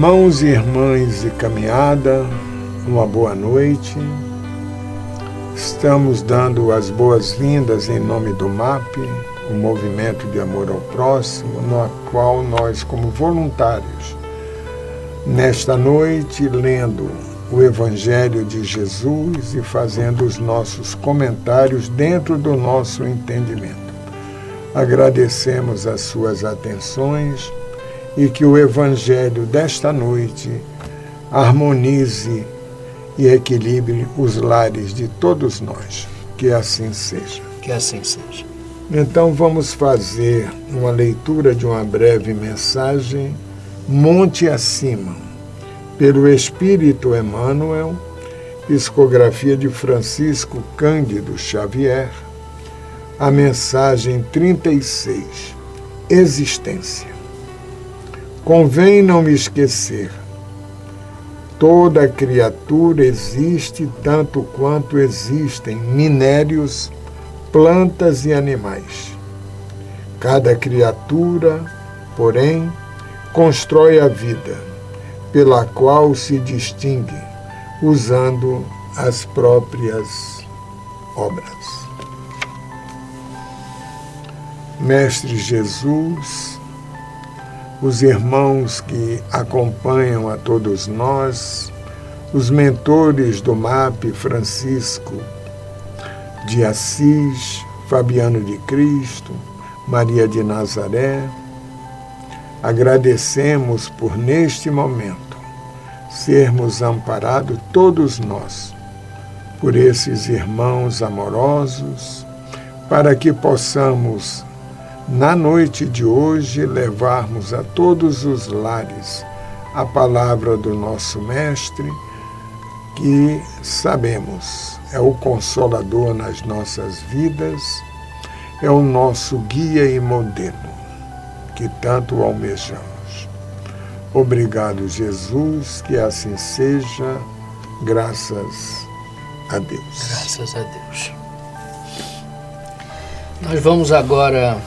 Irmãos e irmãs de caminhada, uma boa noite. Estamos dando as boas-vindas em nome do MAP, o Movimento de Amor ao Próximo, no qual nós, como voluntários, nesta noite, lendo o Evangelho de Jesus e fazendo os nossos comentários dentro do nosso entendimento. Agradecemos as suas atenções e que o Evangelho desta noite harmonize e equilibre os lares de todos nós. Que assim seja. Que assim seja. Então vamos fazer uma leitura de uma breve mensagem, Monte Acima, pelo Espírito Emmanuel, psicografia de Francisco Cândido Xavier, a mensagem 36, Existência. Convém não me esquecer, toda criatura existe tanto quanto existem minérios, plantas e animais. Cada criatura, porém, constrói a vida, pela qual se distingue, usando as próprias obras. Mestre Jesus, os irmãos que acompanham a todos nós, os mentores do MAP, Francisco de Assis, Fabiano de Cristo, Maria de Nazaré, agradecemos por, neste momento, sermos amparados todos nós, por esses irmãos amorosos, para que possamos, na noite de hoje, levarmos a todos os lares a palavra do nosso Mestre, que sabemos é o Consolador nas nossas vidas, é o nosso guia e modelo, que tanto almejamos. Obrigado, Jesus, que assim seja, graças a Deus. Graças a Deus. Nós vamos agora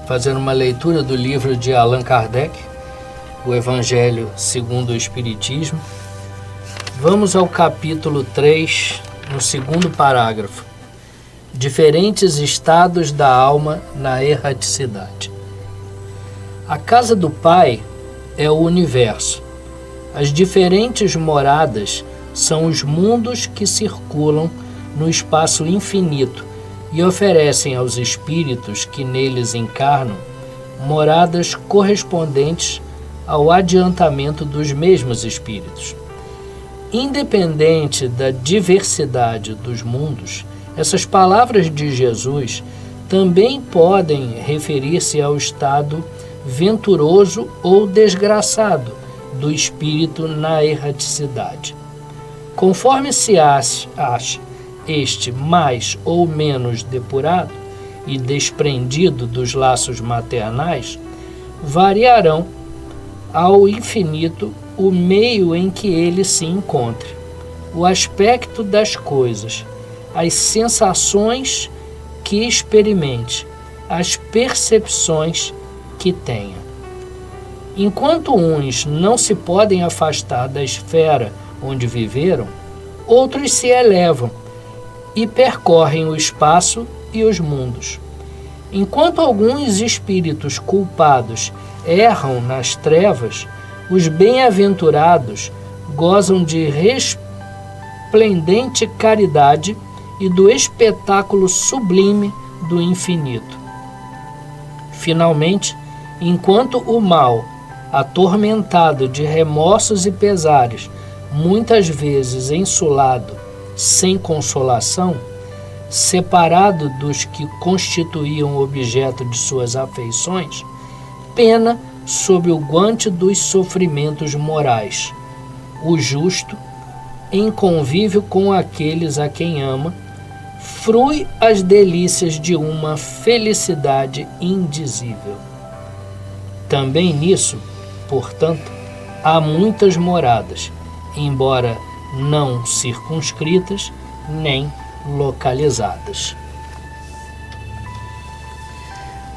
fazer uma leitura do livro de Allan Kardec, o Evangelho segundo o Espiritismo. Vamos ao capítulo 3, no segundo parágrafo. Diferentes estados da alma na erraticidade. A casa do Pai é o universo. As diferentes moradas são os mundos que circulam no espaço infinito e oferecem aos espíritos que neles encarnam moradas correspondentes ao adiantamento dos mesmos espíritos. Independente da diversidade dos mundos, essas palavras de Jesus também podem referir-se ao estado venturoso ou desgraçado do espírito na erraticidade. Conforme se acha este mais ou menos depurado e desprendido dos laços maternais, variarão ao infinito o meio em que ele se encontre, o aspecto das coisas, as sensações que experimente, as percepções que tenha. Enquanto uns não se podem afastar da esfera onde viveram, outros se elevam e percorrem o espaço e os mundos. Enquanto alguns espíritos culpados erram nas trevas, os bem-aventurados gozam de resplendente caridade e do espetáculo sublime do infinito. Finalmente, enquanto o mal, atormentado de remorsos e pesares, muitas vezes insulado, sem consolação, separado dos que constituíam objeto de suas afeições, pena sob o guante dos sofrimentos morais. O justo, em convívio com aqueles a quem ama, frui as delícias de uma felicidade indizível. Também nisso, portanto, há muitas moradas, embora não circunscritas nem localizadas.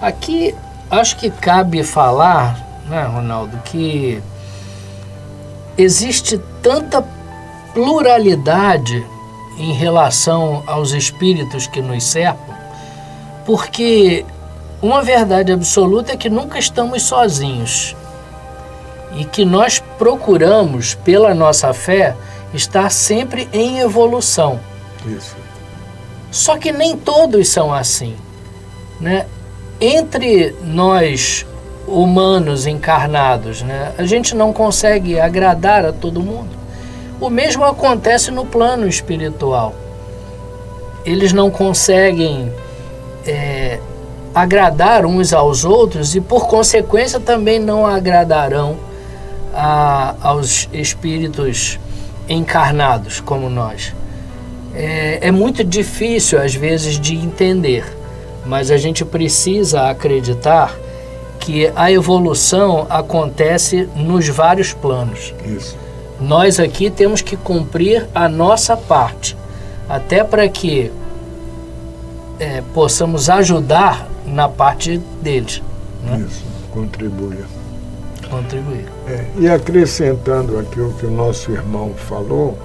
Aqui acho que cabe falar, né, Ronaldo, que existe tanta pluralidade em relação aos espíritos que nos cercam, porque uma verdade absoluta é que nunca estamos sozinhos e que nós procuramos, pela nossa fé, estar sempre em evolução. Isso. Só que nem todos são assim, né? Entre nós, humanos encarnados, né, a gente não consegue agradar a todo mundo. O mesmo acontece no plano espiritual. Eles não conseguem agradar uns aos outros e, por consequência, também não agradarão aos espíritos encarnados como nós. É muito difícil, às vezes, de entender, mas a gente precisa acreditar que a evolução acontece nos vários planos. Isso. Nós aqui temos que cumprir a nossa parte, até para que possamos ajudar na parte deles. Né? Isso, contribuir. E acrescentando aqui o que o nosso irmão falou,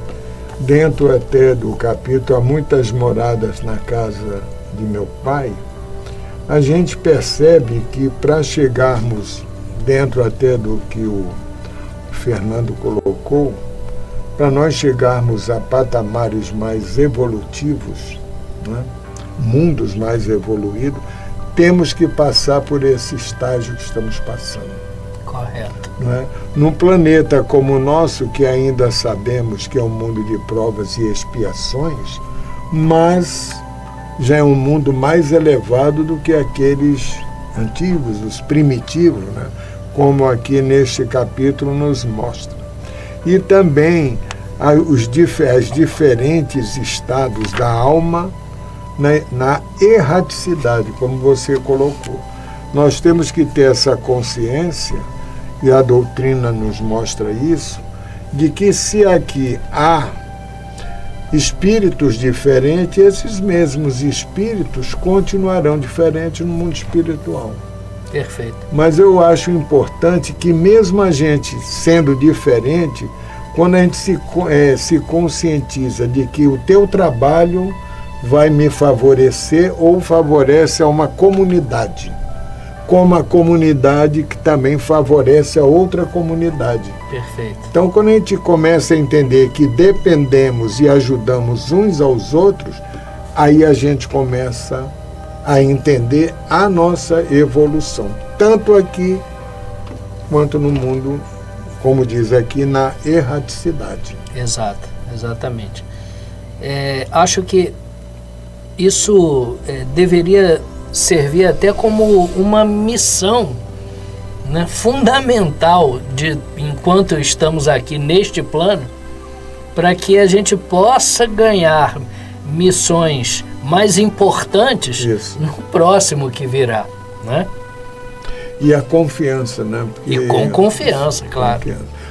dentro até do capítulo Há Muitas Moradas na Casa de Meu Pai, a gente percebe que para chegarmos dentro até do que o Fernando colocou, para nós chegarmos a patamares mais evolutivos, né, mundos mais evoluídos, temos que passar por esse estágio que estamos passando. Correto. Né? Num planeta como o nosso, que ainda sabemos que é um mundo de provas e expiações, mas já é um mundo mais elevado do que aqueles antigos, os primitivos, né? Como aqui neste capítulo nos mostra. E também os diferentes estados da alma, né, na erraticidade, como você colocou. Nós temos que ter essa consciência, e a doutrina nos mostra isso, de que se aqui há espíritos diferentes, esses mesmos espíritos continuarão diferentes no mundo espiritual. Perfeito. Mas eu acho importante que mesmo a gente sendo diferente, quando a gente se conscientiza de que o teu trabalho vai me favorecer ou favorece a uma comunidade, como a comunidade que também favorece a outra comunidade. Perfeito. Então, quando a gente começa a entender que dependemos e ajudamos uns aos outros, aí a gente começa a entender a nossa evolução, tanto aqui quanto no mundo, como diz aqui, na erraticidade. Exato, exatamente. Acho que isso deveria servir até como uma missão, né, fundamental enquanto estamos aqui neste plano, para que a gente possa ganhar missões mais importantes. Isso. No próximo que virá, né? E a confiança, né? E com confiança, claro.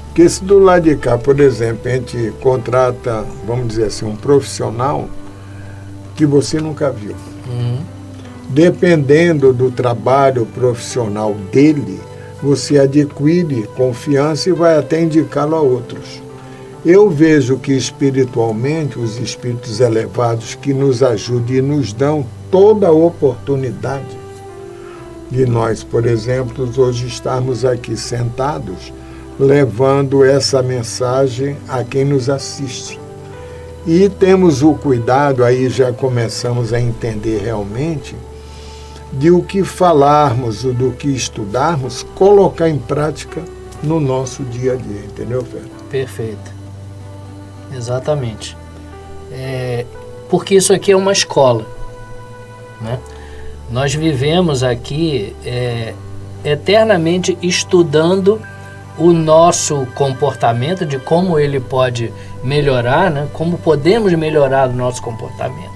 Porque se do lado de cá, por exemplo, a gente contrata, vamos dizer assim, um profissional que você nunca viu. Dependendo do trabalho profissional dele, você adquire confiança e vai até indicá-lo a outros. Eu vejo que espiritualmente, os espíritos elevados que nos ajudam e nos dão toda a oportunidade de nós, por exemplo, hoje estarmos aqui sentados, levando essa mensagem a quem nos assiste. E temos o cuidado, aí já começamos a entender realmente, de o que falarmos, do que estudarmos, colocar em prática no nosso dia a dia, entendeu, Fernando? Perfeito. Exatamente. Porque isso aqui é uma escola, né? Nós vivemos aqui eternamente estudando o nosso comportamento, de como ele pode melhorar, né? Como podemos melhorar o nosso comportamento.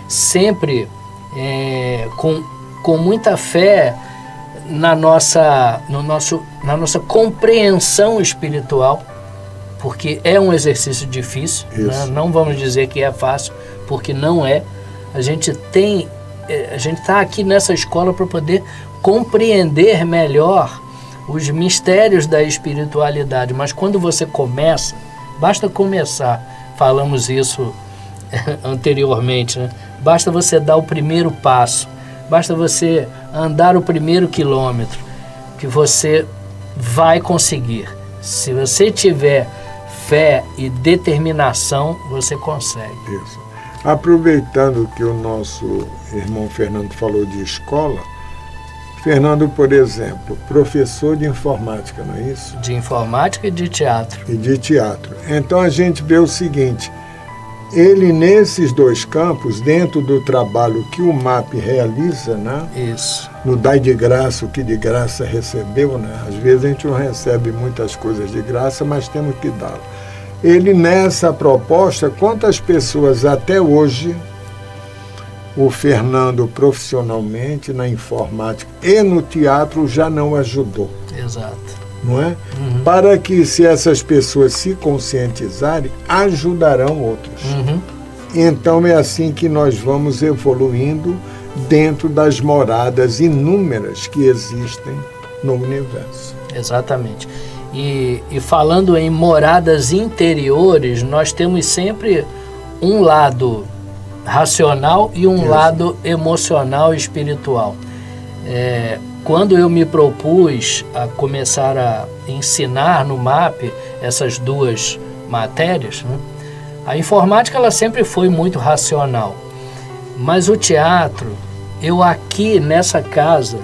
Sempre com muita fé na nossa compreensão espiritual, porque é um exercício difícil, né? Não vamos dizer que é fácil, porque não é. A gente está aqui nessa escola para poder compreender melhor os mistérios da espiritualidade. Mas quando você começa, basta começar, falamos isso anteriormente, né? Basta você dar o primeiro passo, basta você andar o primeiro quilômetro, que você vai conseguir. Se você tiver fé e determinação, você consegue. Isso. Aproveitando que o nosso irmão Fernando falou de escola, Fernando, por exemplo, professor de informática, não é isso? De informática e de teatro. E de teatro. Então a gente vê o seguinte, ele nesses dois campos, dentro do trabalho que o MAP realiza, né? Isso. No Dai de Graça, o que de graça recebeu, né? Às vezes a gente não recebe muitas coisas de graça, mas temos que dar. Ele nessa proposta, quantas pessoas até hoje, o Fernando profissionalmente na informática e no teatro já não ajudou? Exato. Não é? Para que, se essas pessoas se conscientizarem, ajudarão outros. Então é assim que nós vamos evoluindo dentro das moradas inúmeras que existem no universo. Exatamente. E falando em moradas interiores, nós temos sempre um lado racional e um lado emocional e espiritual. Quando eu me propus a começar a ensinar no MAP essas duas matérias, né, a informática ela sempre foi muito racional, mas o teatro, eu aqui nessa casa,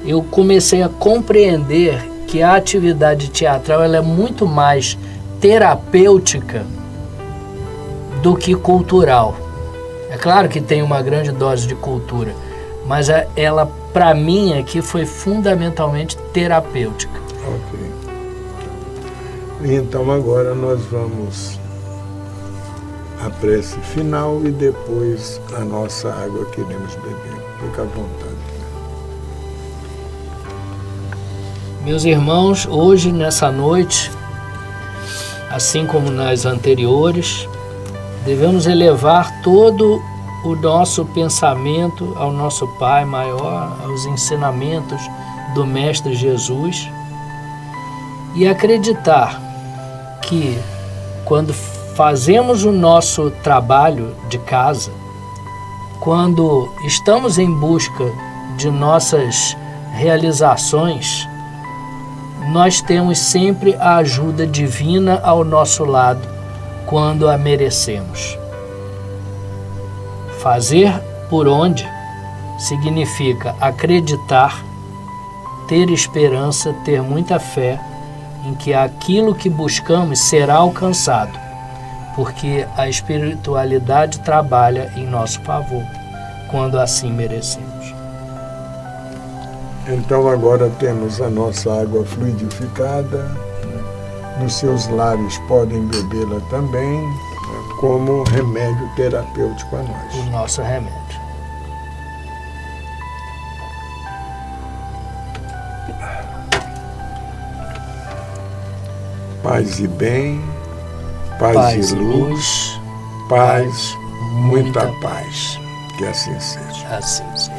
eu comecei a compreender que a atividade teatral ela é muito mais terapêutica do que cultural. É claro que tem uma grande dose de cultura, mas ela, para mim, aqui foi fundamentalmente terapêutica. Ok. Então agora nós vamos à prece final e depois a nossa água que iremos beber. Fica à vontade. Meus irmãos, hoje, nessa noite, assim como nas anteriores, devemos elevar todo o nosso pensamento ao nosso Pai maior, aos ensinamentos do Mestre Jesus e acreditar que quando fazemos o nosso trabalho de casa, quando estamos em busca de nossas realizações, nós temos sempre a ajuda divina ao nosso lado quando a merecemos. Fazer por onde significa acreditar, ter esperança, ter muita fé em que aquilo que buscamos será alcançado, porque a espiritualidade trabalha em nosso favor, quando assim merecemos. Então agora temos a nossa água fluidificada, nos seus lares podem bebê-la também, como remédio terapêutico a nós. O nosso remédio. Paz e bem, paz e luz, paz, muita paz. Que assim seja. Assim seja.